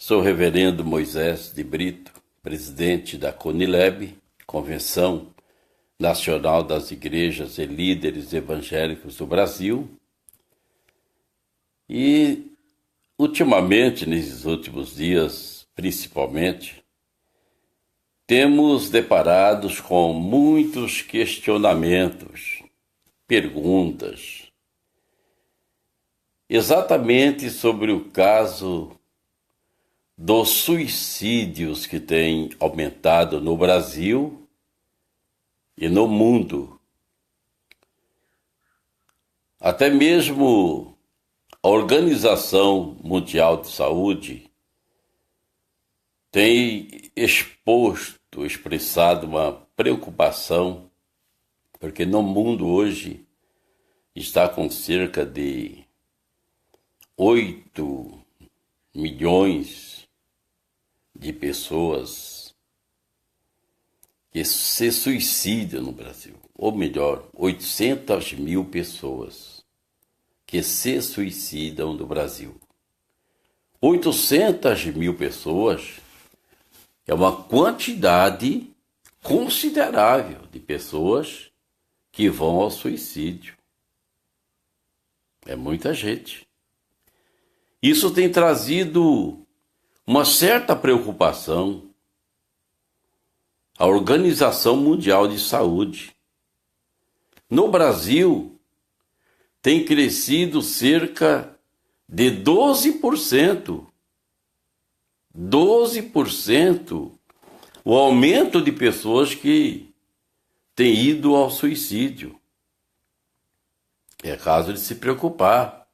Sou o reverendo Moisés de Brito, presidente da CONILEB, Convenção Nacional das Igrejas e Líderes Evangélicos do Brasil. E, ultimamente, nesses últimos dias, principalmente, temos deparados com muitos questionamentos, perguntas, exatamente sobre o caso dos suicídios que têm aumentado no Brasil e no mundo. Até mesmo a Organização Mundial de Saúde tem expressado uma preocupação, porque no mundo hoje está com cerca de 8 milhões de pessoas que se suicidam no Brasil. Ou melhor, 800 mil pessoas que se suicidam no Brasil. 800 mil pessoas é uma quantidade considerável de pessoas que vão ao suicídio. É muita gente. Isso tem trazido uma certa preocupação à Organização Mundial de Saúde. No Brasil, tem crescido cerca de 12%. 12% o aumento de pessoas que têm ido ao suicídio. É caso de se preocupar.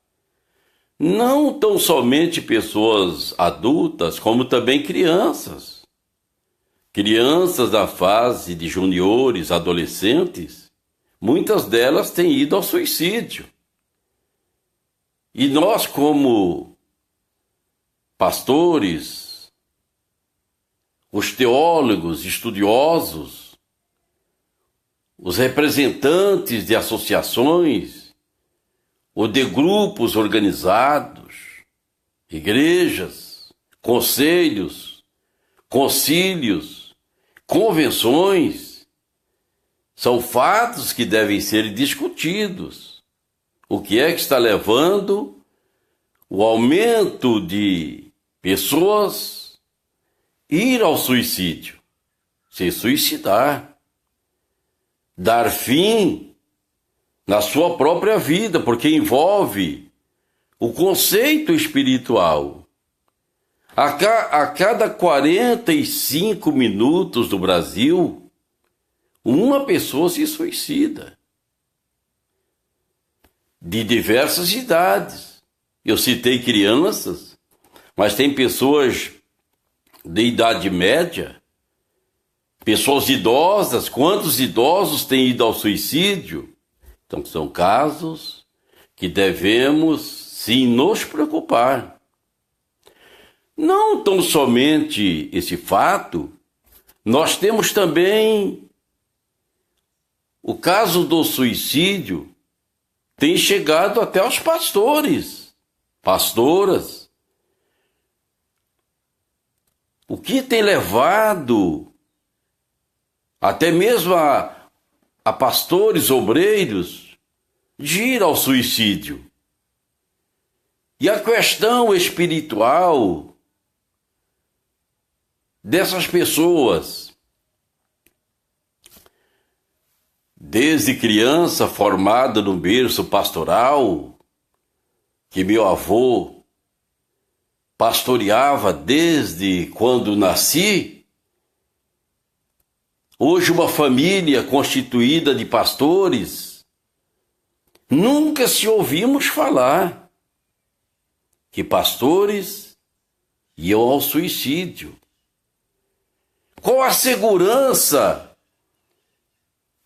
Não tão somente pessoas adultas, como também crianças. Crianças da fase de juniores, adolescentes, muitas delas têm ido ao suicídio. E nós, como pastores, os teólogos, estudiosos, os representantes de associações, ou de grupos organizados, igrejas, conselhos, concílios, convenções, são fatos que devem ser discutidos. O que é que está levando o aumento de pessoas ir ao suicídio, se suicidar, dar fim na sua própria vida, porque envolve o conceito espiritual. A cada 45 minutos do Brasil, uma pessoa se suicida. De diversas idades. Eu citei crianças, mas tem pessoas de idade média, pessoas idosas. Quantos idosos têm ido ao suicídio? Então, são casos que devemos, sim, nos preocupar. Não tão somente esse fato, nós temos também o caso do suicídio, tem chegado até aos pastores, pastoras. O que tem levado até mesmo a pastores, obreiros, de ir ao suicídio. E a questão espiritual dessas pessoas, desde criança formada no berço pastoral, que meu avô pastoreava desde quando nasci, hoje uma família constituída de pastores, nunca se ouvimos falar que pastores iam ao suicídio. Qual a segurança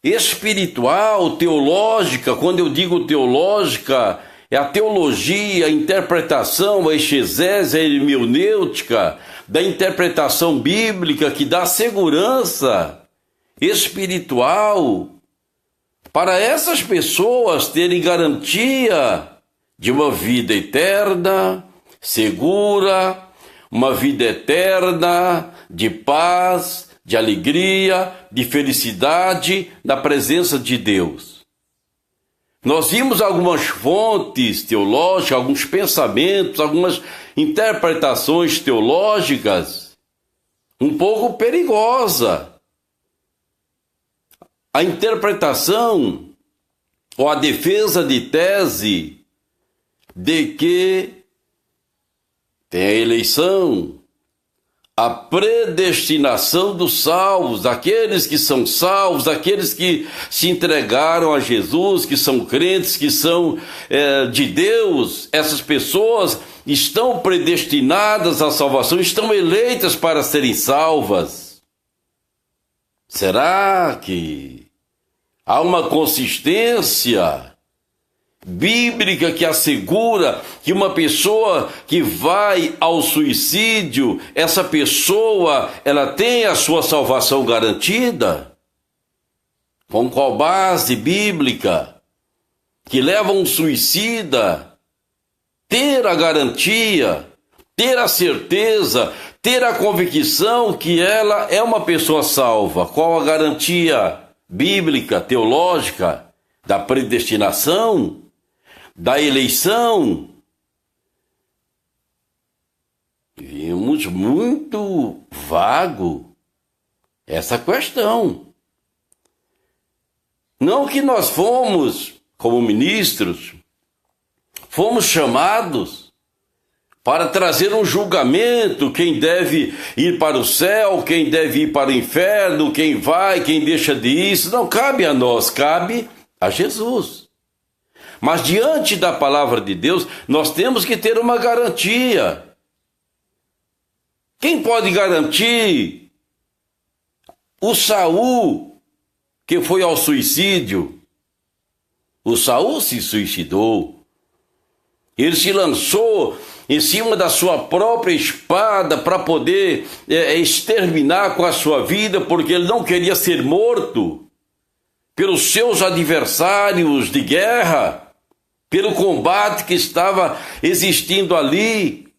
espiritual, teológica? Quando eu digo teológica, é a teologia, a interpretação, a exegese, a hermenêutica da interpretação bíblica que dá segurança espiritual para essas pessoas terem garantia de uma vida eterna, segura, uma vida eterna de paz, de alegria, de felicidade na presença de Deus. Nós vimos algumas fontes teológicas, alguns pensamentos, algumas interpretações teológicas um pouco perigosa. A interpretação ou a defesa de tese de que tem a eleição, a predestinação dos salvos, aqueles que são salvos, aqueles que se entregaram a Jesus, que são crentes, que são de Deus, essas pessoas estão predestinadas à salvação, estão eleitas para serem salvas. Será que há uma consistência bíblica que assegura que uma pessoa que vai ao suicídio, essa pessoa, ela tem a sua salvação garantida? Com qual base bíblica que leva um suicida ter a garantia, ter a certeza, ter a convicção que ela é uma pessoa salva? Qual a garantia bíblica, teológica da predestinação, da eleição? Vimos muito vago essa questão. Não que nós fomos, como ministros, fomos chamados para trazer um julgamento, quem deve ir para o céu, quem deve ir para o inferno, quem vai, quem deixa de ir. Isso não cabe a nós, cabe a Jesus. Mas diante da palavra de Deus, nós temos que ter uma garantia. Quem pode garantir? O Saul, que foi ao suicídio. O Saul se suicidou. Ele se lançou em cima da sua própria espada para poder exterminar com a sua vida, porque ele não queria ser morto pelos seus adversários de guerra, pelo combate que estava existindo ali.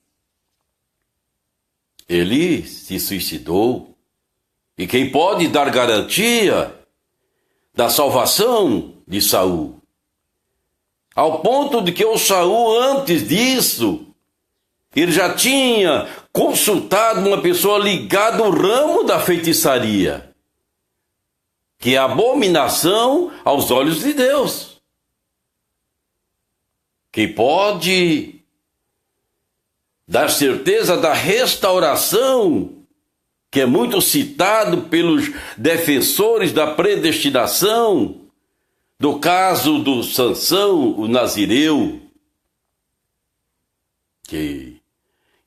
Ele se suicidou. E quem pode dar garantia da salvação de Saul? Ao ponto de que o Saul, antes disso, ele já tinha consultado uma pessoa ligada ao ramo da feitiçaria, que é abominação aos olhos de Deus. Que pode dar certeza da restauração, que é muito citado pelos defensores da predestinação, do caso do Sansão, o nazireu, que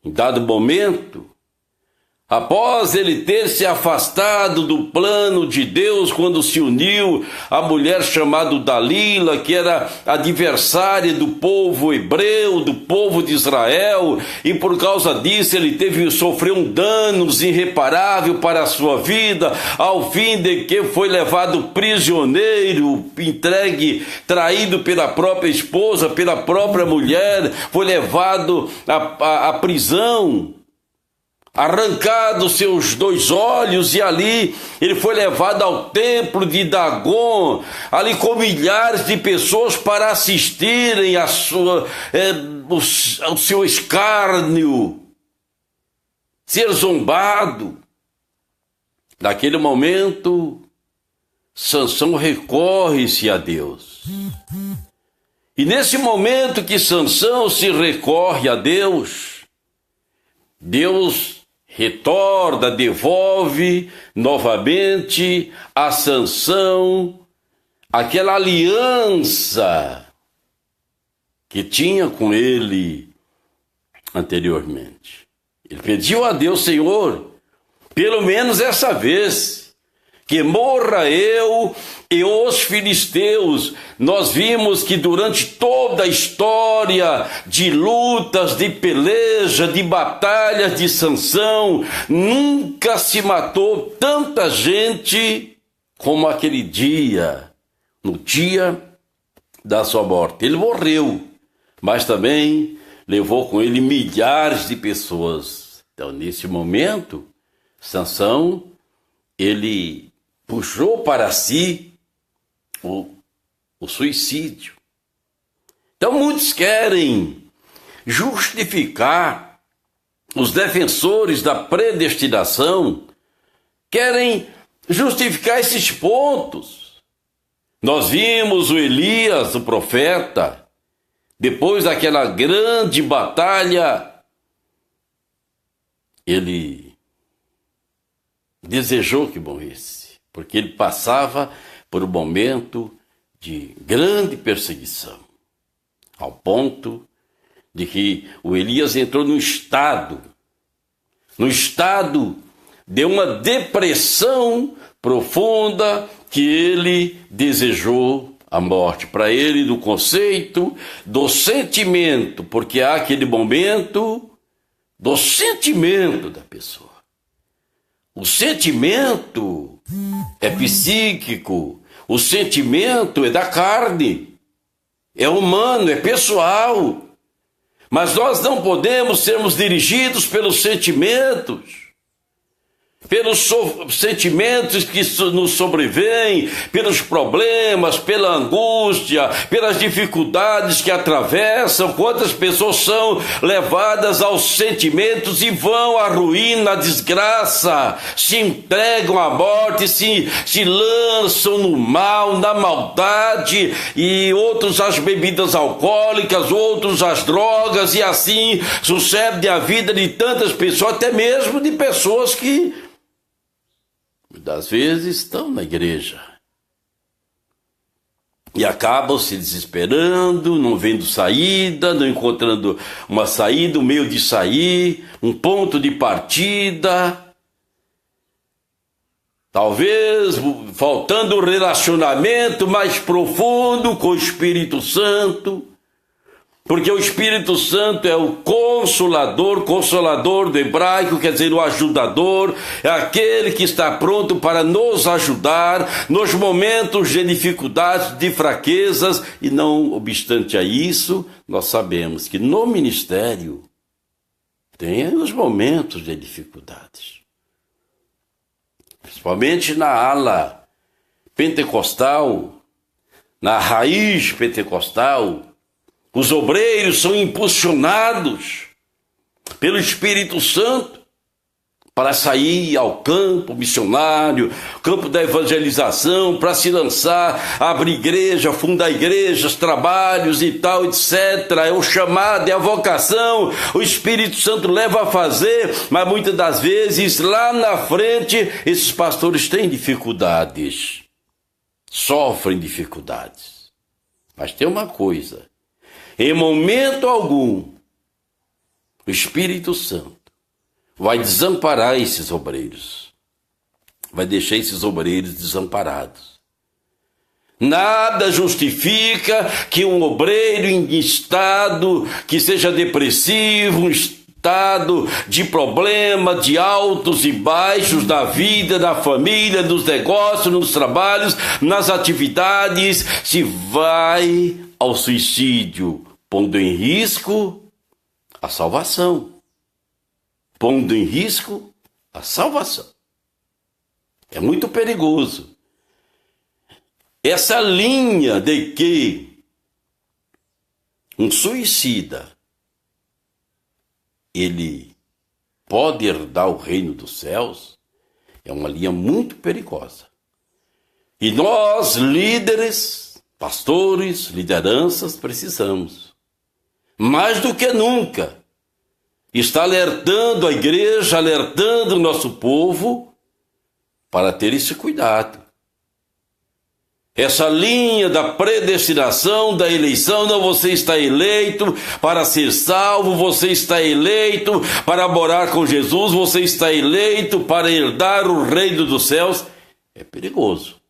em dado momento, após ele ter se afastado do plano de Deus, quando se uniu à mulher chamada Dalila, que era adversária do povo hebreu, do povo de Israel, e por causa disso ele sofreu um dano irreparável para a sua vida, ao fim de que foi levado prisioneiro, entregue, traído pela própria esposa, pela própria mulher, foi levado à prisão, arrancado seus 2 olhos, e ali ele foi levado ao templo de Dagon, ali com milhares de pessoas para assistirem ao seu escárnio, ser zombado. Naquele momento, Sansão recorre-se a Deus. E nesse momento que Sansão se recorre a Deus, Deus retorna, devolve novamente a Sansão aquela aliança que tinha com ele anteriormente. Ele pediu a Deus: Senhor, pelo menos essa vez, que morra eu e os filisteus. Nós vimos que durante toda a história de lutas, de peleja, de batalhas de Sansão, nunca se matou tanta gente como aquele dia, no dia da sua morte. Ele morreu, mas também levou com ele milhares de pessoas. Então, nesse momento, Sansão, ele puxou para si o suicídio. Então, muitos querem justificar, os defensores da predestinação querem justificar esses pontos. Nós vimos o Elias, o profeta, depois daquela grande batalha, ele desejou que morresse, porque ele passava por um momento de grande perseguição, ao ponto de que o Elias entrou no estado de uma depressão profunda, que ele desejou a morte. Para ele, do conceito do sentimento, porque há aquele momento do sentimento da pessoa. O sentimento é psíquico, o sentimento é da carne, é humano, é pessoal. Mas nós não podemos sermos dirigidos pelos sentimentos, que nos sobrevêm, pelos problemas, pela angústia, pelas dificuldades que atravessam. Quantas pessoas são levadas aos sentimentos e vão à ruína, à desgraça, se entregam à morte, se lançam no mal, na maldade, e outros às bebidas alcoólicas, outros às drogas, e assim sucede a vida de tantas pessoas, até mesmo de pessoas que muitas vezes estão na igreja e acabam se desesperando, não vendo saída, não encontrando uma saída, um meio de sair, um ponto de partida. Talvez faltando um relacionamento mais profundo com o Espírito Santo, porque o Espírito Santo é o consolador do hebraico, quer dizer, o ajudador, é aquele que está pronto para nos ajudar nos momentos de dificuldades, de fraquezas, e não obstante a isso, nós sabemos que no ministério tem os momentos de dificuldades. Principalmente na ala pentecostal, na raiz pentecostal, os obreiros são impulsionados pelo Espírito Santo para sair ao campo missionário, campo da evangelização, para se lançar, abrir igreja, fundar igrejas, trabalhos e tal, etc. É o chamado, é a vocação, o Espírito Santo leva a fazer, mas muitas das vezes lá na frente esses pastores têm dificuldades, sofrem dificuldades. Mas tem uma coisa: em momento algum, o Espírito Santo vai desamparar esses obreiros, vai deixar esses obreiros desamparados. Nada justifica que um obreiro em estado que seja depressivo, um estado de problema, de altos e baixos da vida, da família, dos negócios, nos trabalhos, nas atividades, se vai ao suicídio, pondo em risco a salvação. Pondo em risco a salvação. É muito perigoso. Essa linha de que um suicida, ele pode herdar o reino dos céus, é uma linha muito perigosa. E nós, líderes, pastores, lideranças, precisamos, mais do que nunca, está alertando a igreja, alertando o nosso povo para ter esse cuidado. Essa linha da predestinação, da eleição, não, você está eleito para ser salvo, você está eleito para morar com Jesus, você está eleito para herdar o reino dos céus. É perigoso.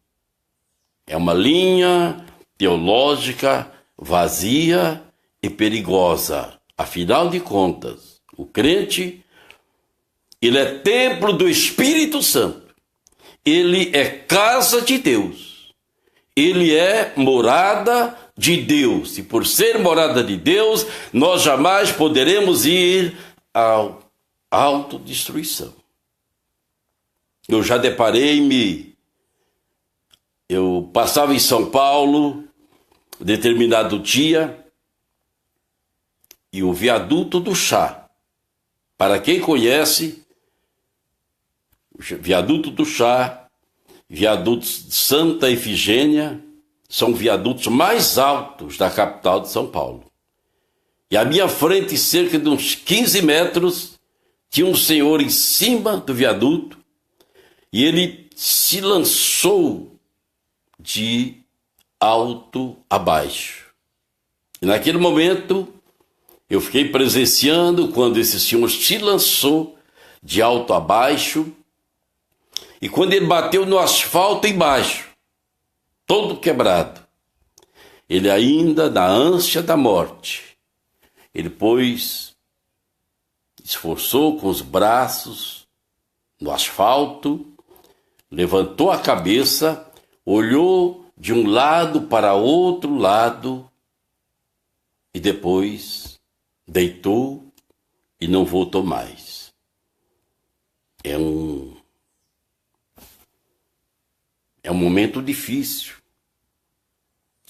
É uma linha teológica vazia e perigosa. Afinal de contas, o crente, ele é templo do Espírito Santo. Ele é casa de Deus. Ele é morada de Deus. E por ser morada de Deus, nós jamais poderemos ir ao autodestruição. Eu já deparei-me, eu passava em São Paulo, determinado dia, e o viaduto do Chá, para quem conhece, o viaduto do Chá, viaduto Santa Efigênia, são viadutos mais altos da capital de São Paulo. E à minha frente, cerca de uns 15 metros, tinha um senhor em cima do viaduto, e ele se lançou de alto a baixo. E naquele momento, eu fiquei presenciando quando esse senhor se lançou de alto a baixo, e quando ele bateu no asfalto embaixo, todo quebrado, ele ainda, na ânsia da morte, ele esforçou com os braços no asfalto, levantou a cabeça, olhou de um lado para outro lado e depois deitou e não voltou mais. É um momento difícil.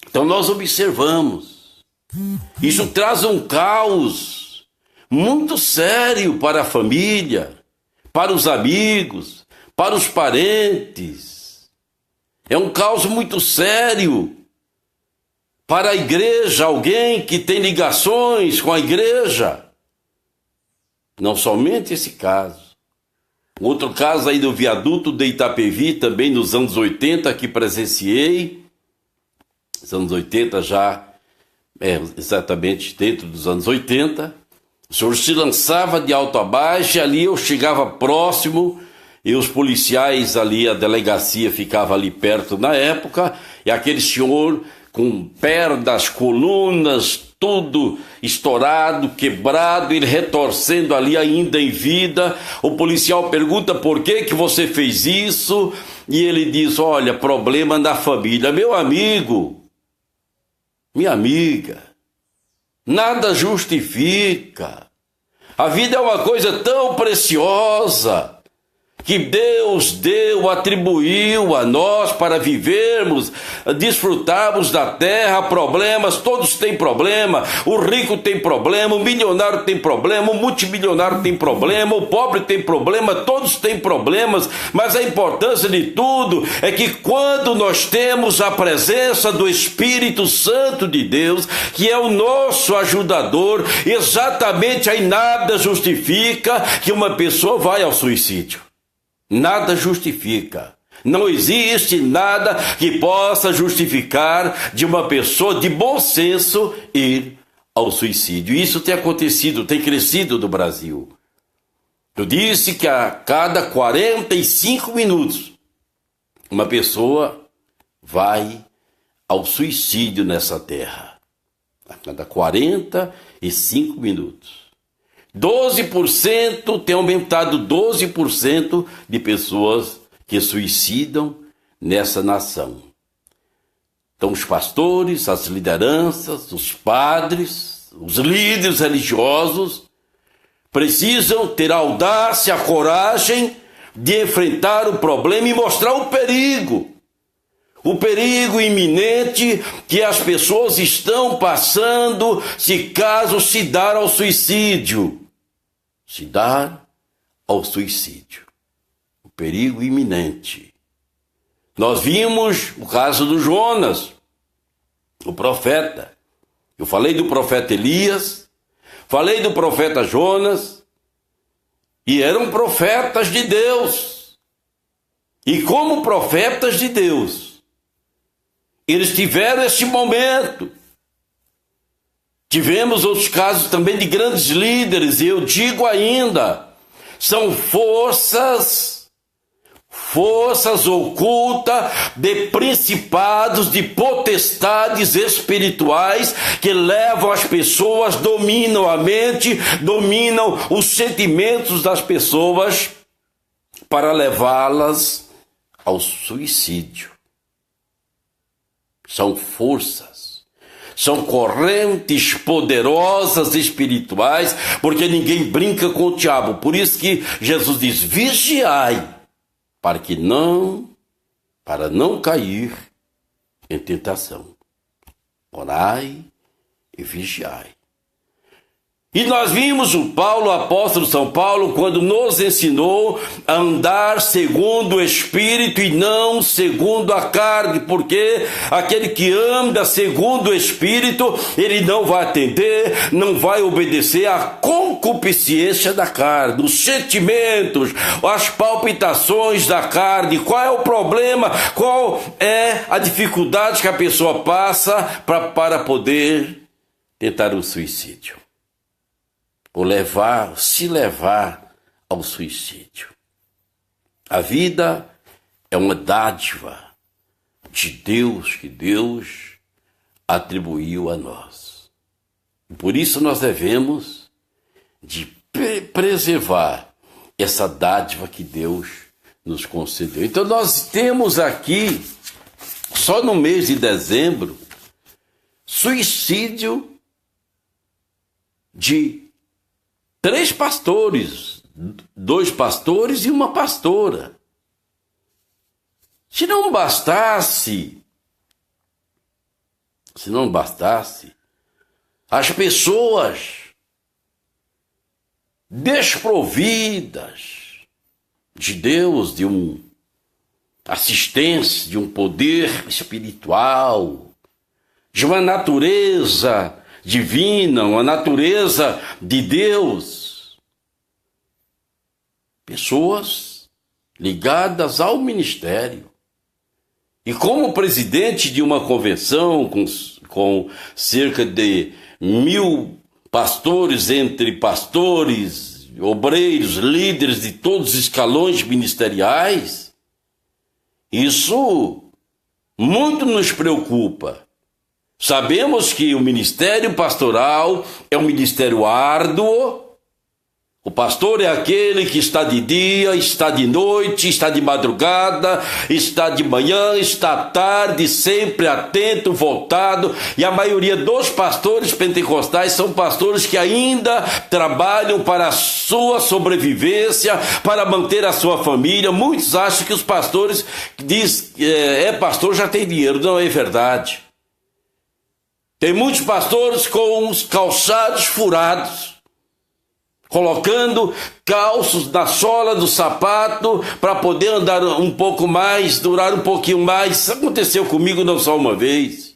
Então nós observamos. Isso traz um caos muito sério para a família, para os amigos, para os parentes. É um caos muito sério para a igreja, alguém que tem ligações com a igreja. Não somente esse caso. Outro caso aí do viaduto de Itapevi, também nos anos 80, que presenciei. Os anos 80 já, exatamente dentro dos anos 80. O senhor se lançava de alto a baixo, e ali eu chegava próximo, e os policiais ali, a delegacia ficava ali perto na época, e aquele senhor com pernas, colunas, tudo estourado, quebrado, ele retorcendo ali ainda em vida. O policial pergunta por que você fez isso, e ele diz, olha, problema na família. Meu amigo, minha amiga, nada justifica. A vida é uma coisa tão preciosa que Deus atribuiu a nós para vivermos, desfrutarmos da terra. Problemas, todos têm problema. O rico tem problema, o milionário tem problema, o multimilionário tem problema, o pobre tem problema, todos têm problemas. Mas a importância de tudo é que quando nós temos a presença do Espírito Santo de Deus, que é o nosso ajudador, exatamente aí nada justifica que uma pessoa vá ao suicídio. Nada justifica. Não existe nada que possa justificar de uma pessoa de bom senso ir ao suicídio. Isso tem acontecido, tem crescido no Brasil. Eu disse que a cada 45 minutos uma pessoa vai ao suicídio nessa terra. A cada 45 minutos. 12% tem aumentado, 12% de pessoas que suicidam nessa nação. Então os pastores, as lideranças, os padres, os líderes religiosos precisam ter a audácia, a coragem de enfrentar o problema e mostrar o perigo iminente que as pessoas estão passando se caso se dar ao suicídio. Se dar ao suicídio. O perigo iminente. Nós vimos o caso do Jonas, o profeta. Eu falei do profeta Elias, falei do profeta Jonas, e eram profetas de Deus. E como profetas de Deus, eles tiveram esse momento. Tivemos outros casos também de grandes líderes, e eu digo ainda, são forças ocultas de principados, de potestades espirituais que levam as pessoas, dominam a mente, dominam os sentimentos das pessoas para levá-las ao suicídio. São forças. São correntes poderosas espirituais, porque ninguém brinca com o diabo. Por isso que Jesus diz: vigiai, para não cair em tentação. Orai e vigiai. E nós vimos o Paulo, o apóstolo São Paulo, quando nos ensinou a andar segundo o Espírito e não segundo a carne, porque aquele que anda segundo o Espírito, ele não vai atender, não vai obedecer à concupiscência da carne, os sentimentos, as palpitações da carne. Qual é o problema? Qual é a dificuldade que a pessoa passa para poder tentar o suicídio? Ou se levar ao suicídio. A vida é uma dádiva de Deus que Deus atribuiu a nós. E por isso nós devemos de preservar essa dádiva que Deus nos concedeu. Então nós temos aqui, só no mês de dezembro, suicídio de 3 pastores, 2 pastores e uma pastora. Se não bastasse, as pessoas desprovidas de Deus, de uma assistência, de um poder espiritual, de uma natureza divina, uma natureza de Deus. Pessoas ligadas ao ministério. E como presidente de uma convenção com cerca de 1000 pastores, entre pastores, obreiros, líderes de todos os escalões ministeriais, isso muito nos preocupa. Sabemos que o ministério pastoral é um ministério árduo. O pastor é aquele que está de dia, está de noite, está de madrugada, está de manhã, está à tarde, sempre atento, voltado. E a maioria dos pastores pentecostais são pastores que ainda trabalham para a sua sobrevivência, para manter a sua família. Muitos acham que os pastores dizem pastor já tem dinheiro. Não é verdade. Tem muitos pastores com os calçados furados, colocando calços na sola do sapato para poder andar um pouco mais, durar um pouquinho mais. Isso aconteceu comigo não só uma vez.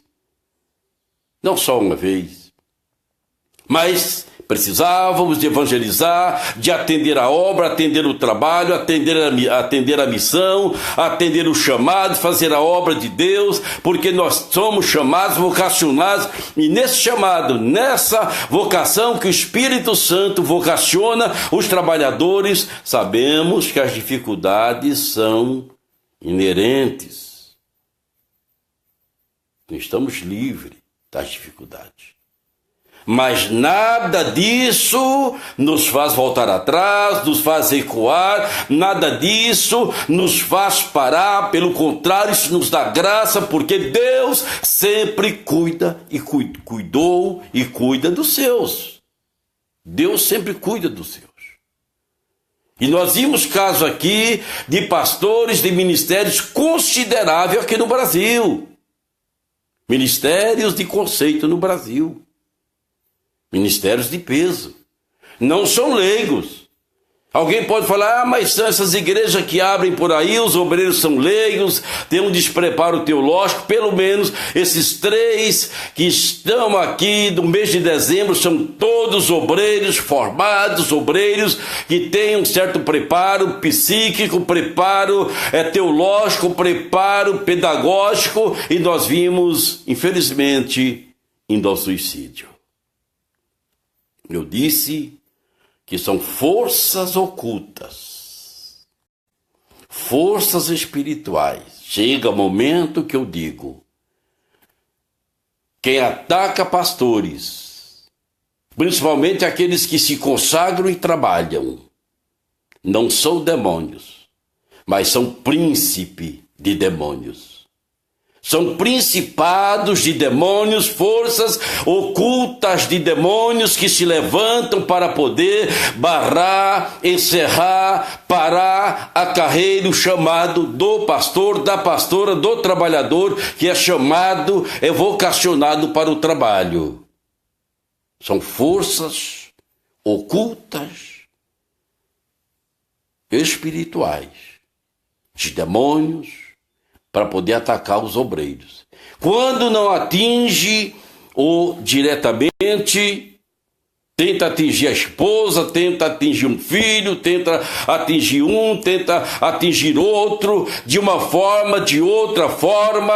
Mas precisávamos de evangelizar, de atender a obra, atender o trabalho, atender a missão, atender o chamado, fazer a obra de Deus, porque nós somos chamados, vocacionados, e nesse chamado, nessa vocação que o Espírito Santo vocaciona os trabalhadores, sabemos que as dificuldades são inerentes. Não estamos livres das dificuldades. Mas nada disso nos faz voltar atrás, nos faz recuar, nada disso nos faz parar, pelo contrário, isso nos dá graça, porque Deus sempre cuida e cuidou e cuida dos seus. Deus sempre cuida dos seus. E nós vimos casos aqui de pastores de ministérios consideráveis aqui no Brasil. Ministérios de conceito no Brasil. Ministérios de peso. Não são leigos. Alguém pode falar, mas são essas igrejas que abrem por aí, os obreiros são leigos, tem um despreparo teológico. Pelo menos esses 3 que estão aqui do mês de dezembro são todos obreiros formados, obreiros que têm um certo preparo psíquico, preparo teológico, preparo pedagógico, e nós vimos, infelizmente, indo ao suicídio. Eu disse que são forças ocultas, forças espirituais. Chega o momento que eu digo, quem ataca pastores, principalmente aqueles que se consagram e trabalham, não são demônios, mas são príncipe de demônios. São principados de demônios, forças ocultas de demônios que se levantam para poder barrar, encerrar, parar a carreira, o chamado do pastor, da pastora, do trabalhador, que é chamado, é vocacionado para o trabalho. São forças ocultas, espirituais, de demônios, para poder atacar os obreiros. Quando não atinge ou diretamente, tenta atingir a esposa, tenta atingir um filho, tenta atingir outro, de uma forma, de outra forma,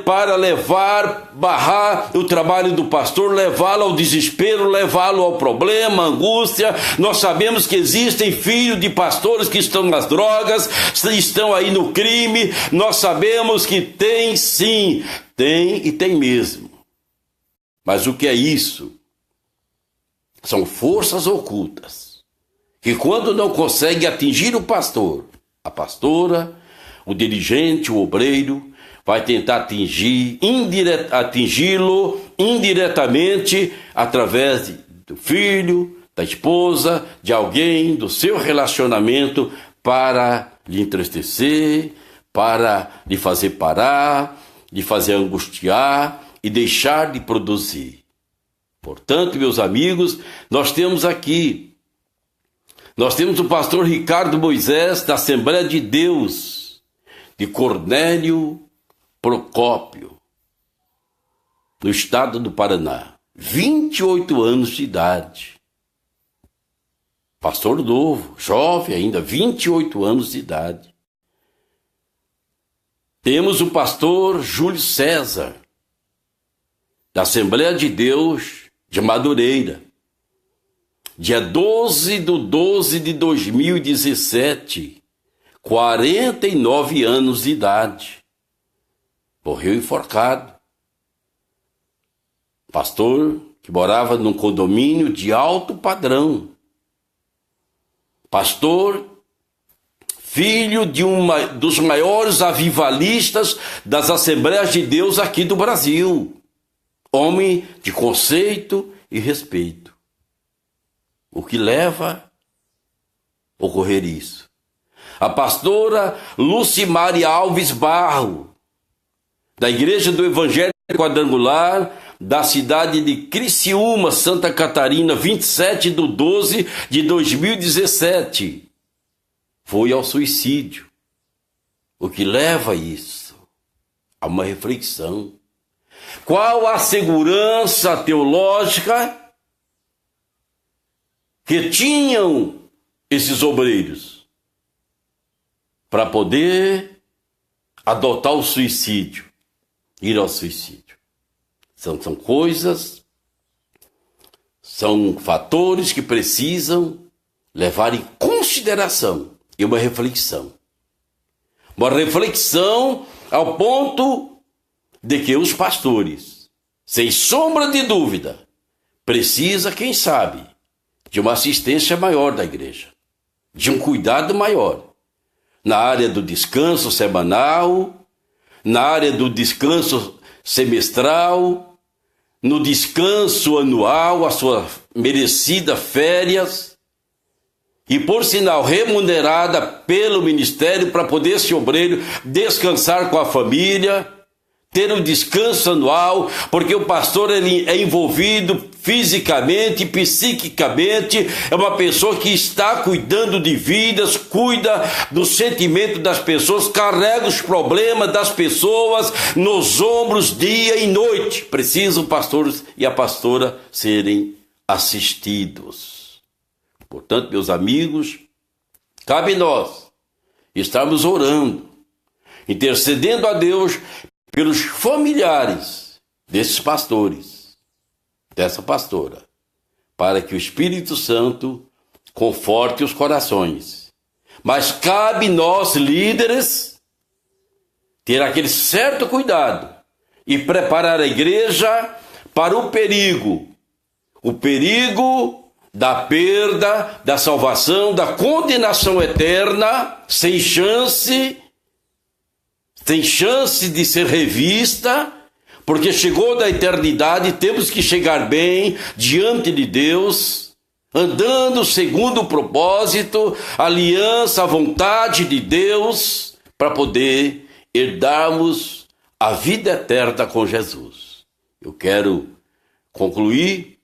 para levar, barrar o trabalho do pastor, levá-lo ao desespero, levá-lo ao problema, angústia. Nós sabemos que existem filhos de pastores que estão nas drogas, estão aí no crime. Nós sabemos que tem sim, tem e tem mesmo. Mas o que é isso? São forças ocultas, que quando não conseguem atingir o pastor, a pastora, o dirigente, o obreiro, vai tentar atingi-lo indiretamente através do filho, da esposa, de alguém, do seu relacionamento, para lhe entristecer, para lhe fazer parar, lhe fazer angustiar e deixar de produzir. Portanto, meus amigos, nós temos o pastor Ricardo Moisés, da Assembleia de Deus, de Cornélio Procópio, no estado do Paraná, 28 anos de idade. Pastor novo, jovem ainda, 28 anos de idade. Temos o pastor Júlio César, da Assembleia de Deus, de Madureira, dia 12/12/2017, 49 anos de idade, morreu enforcado. Pastor que morava num condomínio de alto padrão. Pastor, filho de dos maiores avivalistas das Assembleias de Deus aqui do Brasil. Homem de conceito e respeito. O que leva a ocorrer isso? A pastora Lucimari Alves Barro, da Igreja do Evangelho Quadrangular, da cidade de Criciúma, Santa Catarina, 27/12/2017, foi ao suicídio. O que leva a isso? A uma reflexão. Qual a segurança teológica que tinham esses obreiros para poder adotar o suicídio, ir ao suicídio? São coisas, são fatores que precisam levar em consideração e uma reflexão. Uma reflexão ao ponto de que os pastores, sem sombra de dúvida, precisa, quem sabe, de uma assistência maior da igreja, de um cuidado maior, na área do descanso semanal, na área do descanso semestral, no descanso anual, as suas merecidas férias, e por sinal remunerada pelo ministério para poder esse obreiro descansar com a família, ter um descanso anual, porque o pastor ele é envolvido fisicamente, psiquicamente, é uma pessoa que está cuidando de vidas, cuida do sentimento das pessoas, carrega os problemas das pessoas nos ombros dia e noite. Precisam o pastor e a pastora serem assistidos. Portanto, meus amigos, cabe nós estarmos orando, intercedendo a Deus pelos familiares desses pastores, dessa pastora, para que o Espírito Santo conforte os corações. Mas cabe nós, líderes, ter aquele certo cuidado e preparar a igreja para o perigo da perda, da salvação, da condenação eterna, sem chance, tem chance de ser revista, porque chegou da eternidade, temos que chegar bem diante de Deus, andando segundo o propósito, a aliança, a vontade de Deus, para poder herdarmos a vida eterna com Jesus. Eu quero concluir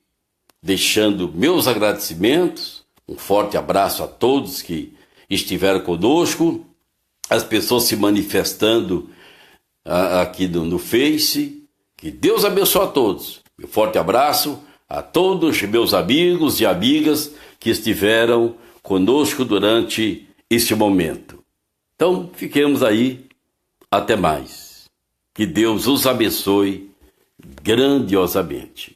deixando meus agradecimentos, um forte abraço a todos que estiveram conosco, as pessoas se manifestando aqui no Face. Que Deus abençoe a todos. Um forte abraço a todos meus amigos e amigas que estiveram conosco durante este momento. Então, fiquemos aí. Até mais. Que Deus os abençoe grandiosamente.